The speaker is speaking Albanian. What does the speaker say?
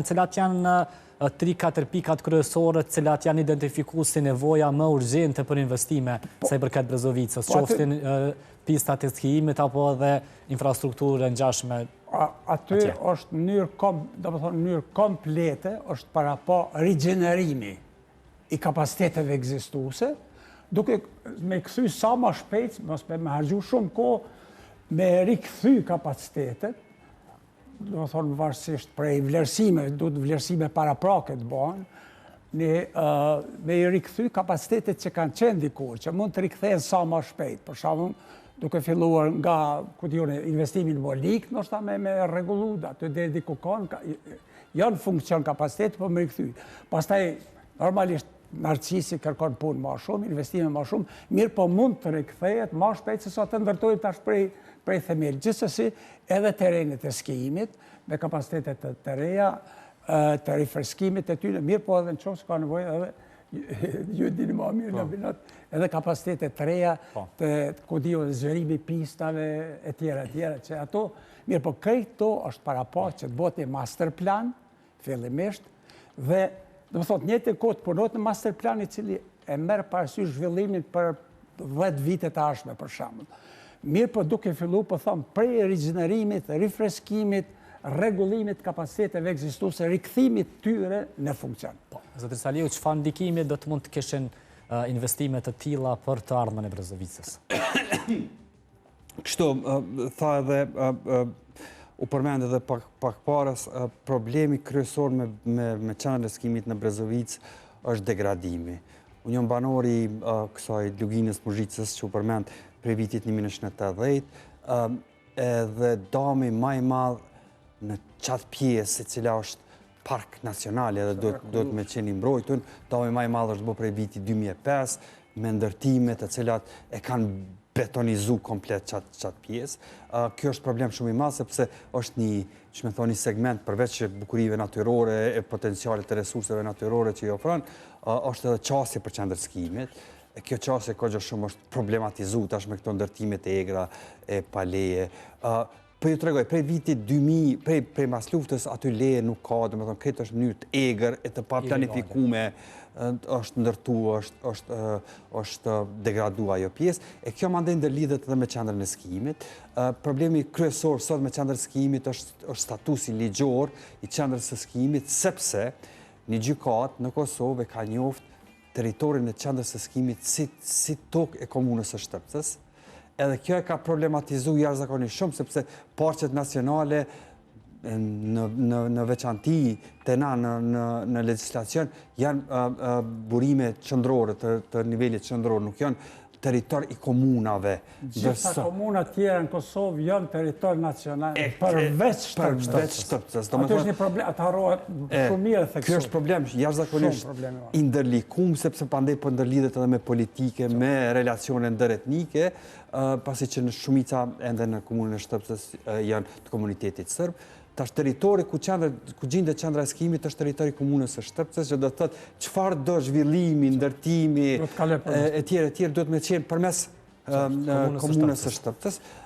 cilat janë 3-4 pikat kryesore, cilat janë identifikuar si nevoja më urgjente për investime sa i përket Brezovicës, qoftin pistat e skijimit apo edhe infrastrukturë ngjashme. Aty është mënyrë komplete, është para po rigjenerimi i kapaciteteve ekzistuese, duke me kthy sa më shpejt, mos me harxhu shumë kohë, me rikthy kapacitetet, do të thonë varësisht prej vlerësime, duhet vlerësime paraprake të bëhen, me i rikthy kapacitetet që kanë qenë dikur, që mund të rikthehen sa më shpejt. Për shembull, duke filluar nga investimin molik, ndoshta me rregullu aty deri diku kanë janë funksion kapacitet, po me rikthy. Pastaj normalisht Narcisi kërkon punë më shumë, investime më shumë, mirë po mund të rikthehet më shpejt se sa të ndërtojë tash prej themel. Gjithsesi, edhe terrenet e skijimit, me kapacitetet të reja, të rifreskimit e tyre, mirë po edhe në qoftë se ka nevojë edhe ju dini më mirë në binat, edhe kapacitetet të reja, të zgjerimi pistave e tjera, që ato, mirë po këto është para po që të bëhet një master plan, fillimisht, dhe do të thotë njëjtë kohë të punohet në master plan i cili e merr parasysh zhvillimin për 10 vite të ardhshme për shembull. Mirë po duke filluar po them prej rigjenerimit, rifreskimit, rregullimit kapaciteteve ekzistuese, rikthimit tyre në funksion. Po, zotëri Saliu, çfarë ndikimi do të mund të kishin investime të tilla për të ardhmen e Brezovicës? Kështu, tha edhe u përmend edhe pak parës, problemi kryesor me qendrën e skijimit në Brezovicë është degradimi. Unë jam banor i kësaj luginës Muzhicës që u përmend prej vitit 1980, edhe dami më i madh në qatë pjesë e cila është park nacional edhe do të me qenë i mbrojtur, dami më i madh është bërë prej vitit 2005 me ndërtime të cilat e kanë betonizu komplet qatë pjesë. Kjo është problem shumë i madh sepse është një segment përveç bukurive natyrore e potencialit të resurseve natyrore që i ofron, është edhe qasje për qendër skijimit. Kjo qasje kogja shumë është problematizu tash me këto ndërtimet e egra e paleje. Po ju tregoj, prej vitit 2000, prej mas luftës aty leje nuk ka, do të thonë këtë është mënyrë të egër e të pa planifikume, është ndërtu, është degradu ajo pjesë, e kjo mandej ndërlidhet edhe me qendrën e skijimit. Problemi kryesor sot me qendrën e skijimit është statusi ligjor i qendrës së skijimit, sepse një gjykat në Kosovë ka njoft territorin e qendrës së skijimit si tokë e komunës së Shtëpcës. Edhe kjo e ka problematizu jashtëzakonisht shumë, sepse parqet nacionale në veçanti të na në legislacion janë burime qëndrore të nivelit qëndror, nuk janë territor i komunave. Gjitha komunat tjera në Kosovë janë territor nacional, përveç Shtëpcës. Atë është një problem, atë harrohet shumë mirë theksu. Kjo është problem jashtëzakonisht i ndërlikum, sepse pandej po ndërlidhet edhe me politike, me relacione ndëretnike, pasi që në shumica ende në komunën e Shtëpcës janë të komunitetit sërb. Tash territori ku gjendet qendra e skijimit është territori i komunës së Shtëpcës, që do të thotë çfarë do zhvillimi, ndërtimi e tjerë duhet me qenë përmes komunës së Shtëpcës.